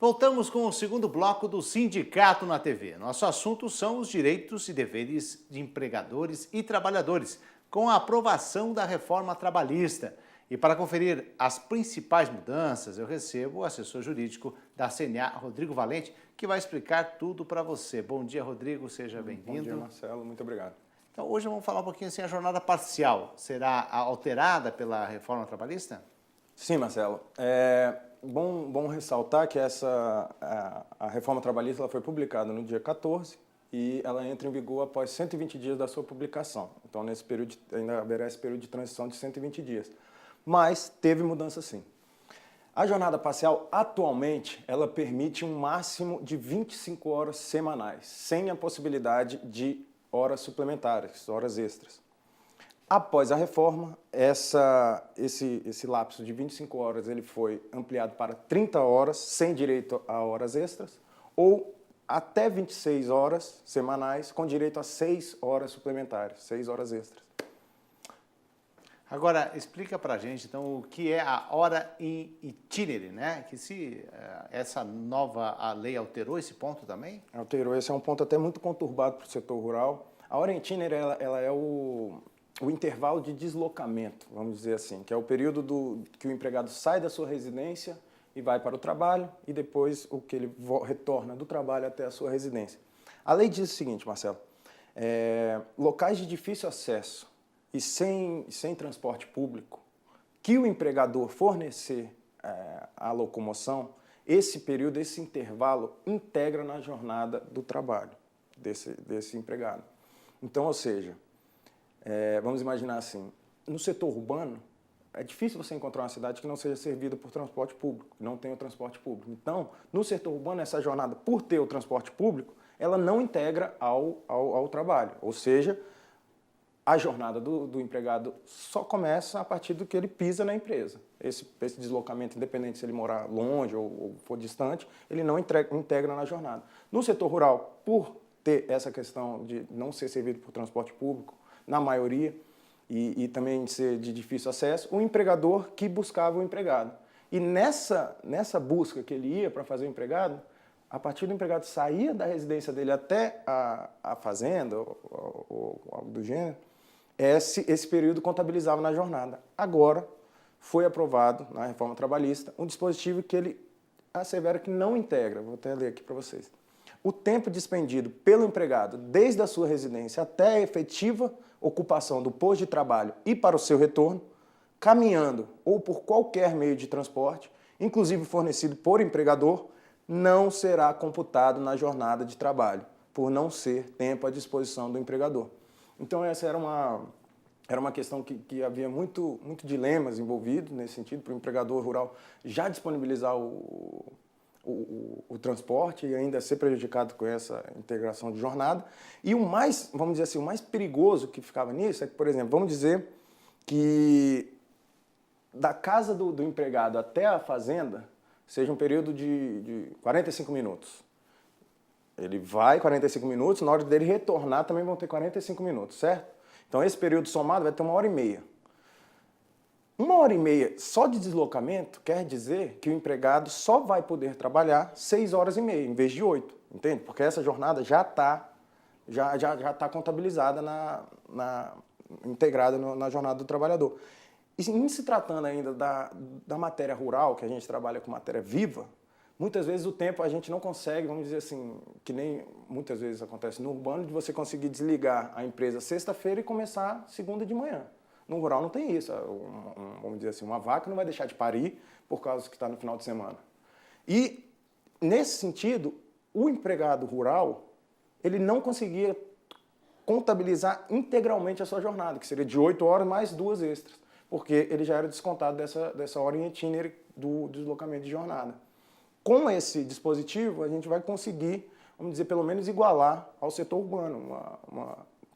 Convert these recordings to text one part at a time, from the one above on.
Voltamos com o segundo bloco do Sindicato na TV. Nosso assunto são os direitos e deveres de empregadores e trabalhadores, com a aprovação da reforma trabalhista. E para conferir as principais mudanças, eu recebo o assessor jurídico da CNA, Rodrigo Valente, que vai explicar tudo para você. Bom dia, Rodrigo, seja bem-vindo. Bom dia, Marcelo, muito obrigado. Então, hoje vamos falar um pouquinho assim, a jornada parcial será alterada pela reforma trabalhista? Sim, Marcelo. Bom ressaltar que a reforma trabalhista ela foi publicada no dia 14 e ela entra em vigor após 120 dias da sua publicação. Então, nesse período, ainda haverá esse período de transição de 120 dias. Mas teve mudança sim. A jornada parcial, atualmente, ela permite um máximo de 25 horas semanais, sem a possibilidade de horas suplementares, horas extras. Após a reforma, esse lapso de 25 horas ele foi ampliado para 30 horas, sem direito a horas extras, ou até 26 horas semanais, com direito a 6 horas suplementares, 6 horas extras. Agora, explica pra gente, então, o que é a hora in itinere, né? Que se essa nova lei alterou esse ponto também? Alterou, esse é um ponto até muito conturbado para o setor rural. A hora in itinere, ela é o intervalo de deslocamento, vamos dizer assim, que é o período que o empregado sai da sua residência e vai para o trabalho e depois o que ele retorna do trabalho até a sua residência. A lei diz o seguinte, Marcelo, locais de difícil acesso e sem transporte público, que o empregador fornecer a locomoção, esse período, esse intervalo, integra na jornada do trabalho desse empregado. Então, ou seja, vamos imaginar assim, no setor urbano, é difícil você encontrar uma cidade que não seja servida por transporte público, que não tenha o transporte público. Então, no setor urbano, essa jornada, por ter o transporte público, ela não integra ao trabalho, ou seja, a jornada do empregado só começa a partir do que ele pisa na empresa. Esse deslocamento, independente se ele morar longe ou for distante, ele não integra na jornada. No setor rural, por ter essa questão de não ser servido por transporte público, na maioria, e também ser de difícil acesso, o empregador que buscava o empregado. E nessa busca que ele ia para fazer o empregado, a partir do empregado sair da residência dele até a fazenda ou algo do gênero, esse período contabilizava na jornada. Agora, foi aprovado na reforma trabalhista um dispositivo que ele assevera que não integra. Vou até ler aqui para vocês. O tempo dispendido pelo empregado desde a sua residência até a efetiva ocupação do posto de trabalho e para o seu retorno, caminhando ou por qualquer meio de transporte, inclusive fornecido por empregador, não será computado na jornada de trabalho, por não ser tempo à disposição do empregador. Então, essa era uma questão que havia muito dilemas envolvidos nesse sentido, para o empregador rural já disponibilizar o transporte e ainda ser prejudicado com essa integração de jornada. E o mais, vamos dizer assim, o mais perigoso que ficava nisso é que, por exemplo, vamos dizer que da casa do empregado até a fazenda seja um período de 45 minutos. Ele vai 45 minutos, na hora dele retornar também vão ter 45 minutos, certo? Então esse período somado vai ter 1h30. 1h30 só de deslocamento quer dizer que o empregado só vai poder trabalhar 6h30 em vez de 8, entende? Porque essa jornada já está contabilizada integrada na jornada do trabalhador. E em se tratando ainda da matéria rural, que a gente trabalha com matéria viva, muitas vezes o tempo a gente não consegue, vamos dizer assim, que nem muitas vezes acontece no urbano, de você conseguir desligar a empresa sexta-feira e começar segunda de manhã. No rural não tem isso. Vamos dizer assim, uma vaca não vai deixar de parir por causa que está no final de semana. E, nesse sentido, o empregado rural, ele não conseguia contabilizar integralmente a sua jornada, que seria de 8 horas mais 2 extras, porque ele já era descontado dessa hora em itinere do deslocamento de jornada. Com esse dispositivo, a gente vai conseguir, vamos dizer, pelo menos igualar ao setor urbano,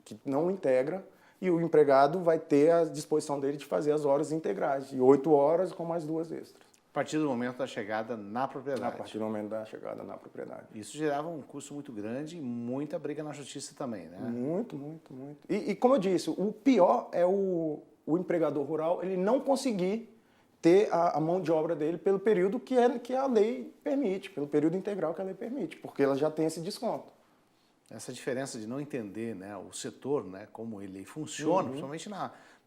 que não integra, e o empregado vai ter a disposição dele de fazer as horas integrais, de 8 horas com mais 2 extras. A partir do momento da chegada na propriedade. A partir do momento da chegada na propriedade. Isso gerava um custo muito grande e muita briga na justiça também, né? Muito. E como eu disse, o pior é o empregador rural ele não conseguir ter a mão de obra dele pelo período que a lei permite, pelo período integral que a lei permite, porque ela já tem esse desconto. Essa diferença de não entender, né, o setor, né, como ele funciona, principalmente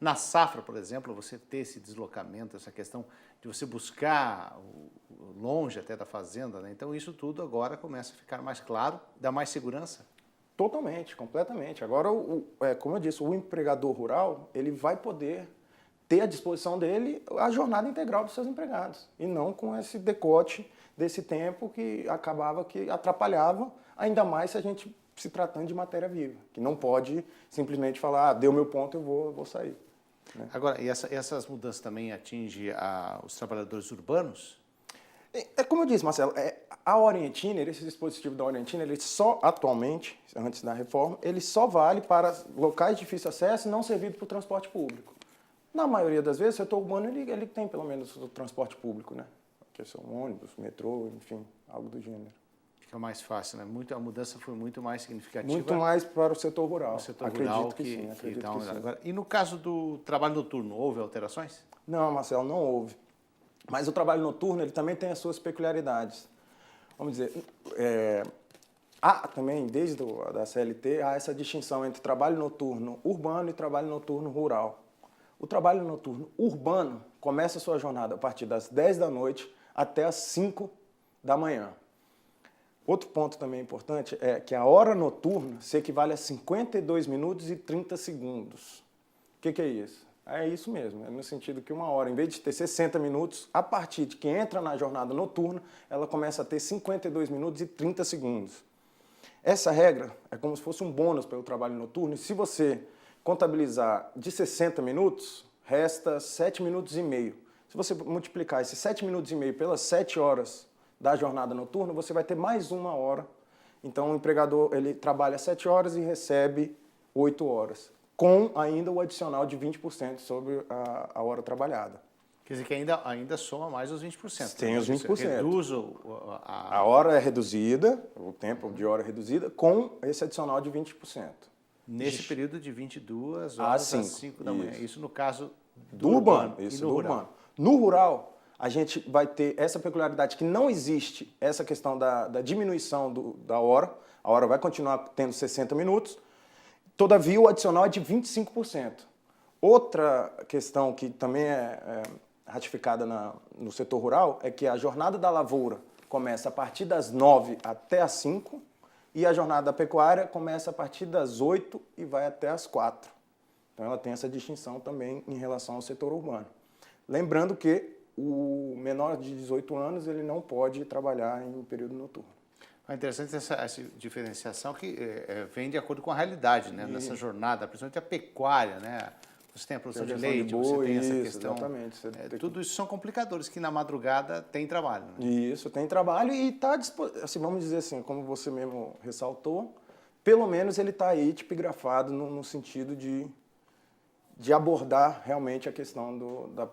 na safra, por exemplo, você ter esse deslocamento, essa questão de você buscar longe até da fazenda, né? Então isso tudo agora começa a ficar mais claro, dá mais segurança. Totalmente, completamente. Agora, como eu disse, o empregador rural, ele vai poder ter à disposição dele a jornada integral dos seus empregados, e não com esse decote desse tempo que acabava que atrapalhava, ainda mais se a gente se tratando de matéria viva, que não pode simplesmente falar, deu meu ponto, eu vou sair. Né? Agora, e essas mudanças também atingem os trabalhadores urbanos? Como eu disse, Marcelo, a Orientiner, esse dispositivo da Orientiner, ele só atualmente, antes da reforma, ele só vale para locais de difícil acesso não servido por transporte público. Na maioria das vezes, o setor urbano ele tem pelo menos o transporte público, né? Que são ônibus, metrô, enfim, algo do gênero. Fica mais fácil, né? A mudança foi muito mais significativa. Muito mais para o setor rural. O setor rural acredito que sim. Agora, e no caso do trabalho noturno, houve alterações? Não, Marcelo, não houve. Mas o trabalho noturno ele também tem as suas peculiaridades. Vamos dizer, há também, desde da CLT, há essa distinção entre trabalho noturno urbano e trabalho noturno rural. O trabalho noturno urbano começa a sua jornada a partir das 10 da noite até as 5 da manhã. Outro ponto também importante é que a hora noturna se equivale a 52 minutos e 30 segundos. O que é isso? É isso mesmo, é no sentido que uma hora, em vez de ter 60 minutos, a partir de que entra na jornada noturna, ela começa a ter 52 minutos e 30 segundos. Essa regra é como se fosse um bônus para o trabalho noturno, e se você contabilizar de 60 minutos, resta 7 minutos e meio. Se você multiplicar esses 7 minutos e meio pelas 7 horas da jornada noturna, você vai ter mais uma hora. Então, o empregador ele trabalha 7 horas e recebe 8 horas. Com ainda o adicional de 20% sobre a hora trabalhada. Quer dizer que ainda soma mais os 20%. Tem os 20%. Reduz a hora é reduzida, o tempo de hora é reduzida, com esse adicional de 20%. Nesse período de 22 horas às 5 da manhã. Isso no caso do urbano. Isso do urbano. No rural, a gente vai ter essa peculiaridade que não existe essa questão da diminuição da hora. A hora vai continuar tendo 60 minutos. Todavia, o adicional é de 25%. Outra questão que também é ratificada no setor rural é que a jornada da lavoura começa a partir das 9 até as 5 e a jornada da pecuária começa a partir das 8 e vai até as 4. Então, ela tem essa distinção também em relação ao setor urbano. Lembrando que o menor de 18 anos ele não pode trabalhar em período noturno. É interessante essa diferenciação que vem de acordo com a realidade, né? Nessa jornada, principalmente a pecuária, né? Você tem a produção de leite, você tem essa questão. Exatamente. Tudo isso são complicadores que na madrugada tem trabalho. Né? Isso, tem trabalho e está disponível, assim, vamos dizer assim, como você mesmo ressaltou, pelo menos ele está aí tipografado no sentido de abordar realmente a questão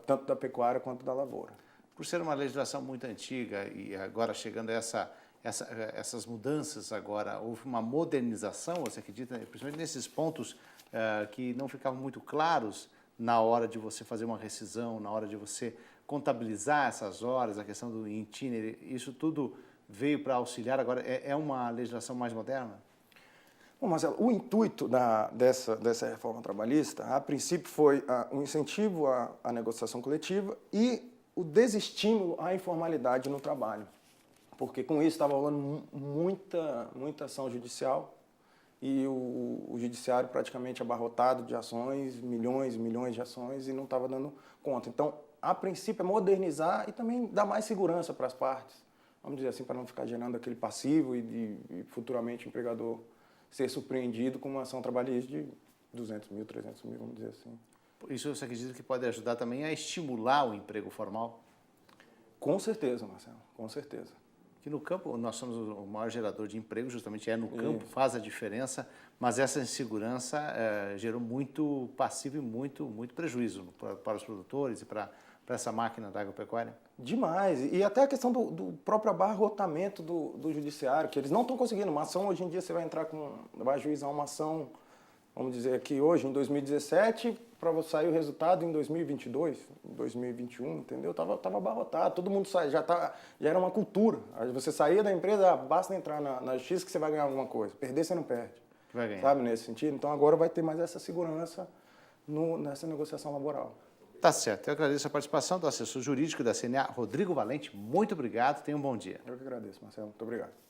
tanto da pecuária quanto da lavoura. Por ser uma legislação muito antiga e agora chegando a essas mudanças agora, houve uma modernização, você acredita, principalmente nesses pontos que não ficavam muito claros na hora de você fazer uma rescisão, na hora de você contabilizar essas horas, a questão do itinerário, isso tudo veio para auxiliar, agora é uma legislação mais moderna? Bom, Marcelo, o intuito dessa reforma trabalhista, a princípio, foi um incentivo à negociação coletiva e o desestímulo à informalidade no trabalho. Porque com isso estava rolando muita ação judicial e o judiciário praticamente abarrotado de ações, milhões e milhões de ações, e não estava dando conta. Então, a princípio, é modernizar e também dar mais segurança para as partes. Vamos dizer assim, para não ficar gerando aquele passivo e futuramente o empregador ser surpreendido com uma ação trabalhista de 200 mil, 300 mil, vamos dizer assim. Isso você acredita que pode ajudar também a estimular o emprego formal? Com certeza, Marcelo, com certeza. Que no campo nós somos o maior gerador de emprego, justamente no campo, faz a diferença, mas essa insegurança gerou muito passivo e muito prejuízo para os produtores e para essa máquina da agropecuária? Demais. E até a questão do próprio abarrotamento do judiciário, que eles não estão conseguindo. Uma ação, hoje em dia, você vai ajuizar uma ação, vamos dizer aqui hoje, em 2017, para você sair o resultado em 2022, 2021, entendeu? Tava abarrotado, todo mundo já era uma cultura. Aí você saía da empresa, basta entrar na X que você vai ganhar alguma coisa. Perder, você não perde. Vai ganhar. Sabe, nesse sentido? Então agora vai ter mais essa segurança nessa negociação laboral. Tá certo. Eu agradeço a participação do assessor jurídico da CNA, Rodrigo Valente. Muito obrigado. Tenha um bom dia. Eu que agradeço, Marcelo. Muito obrigado.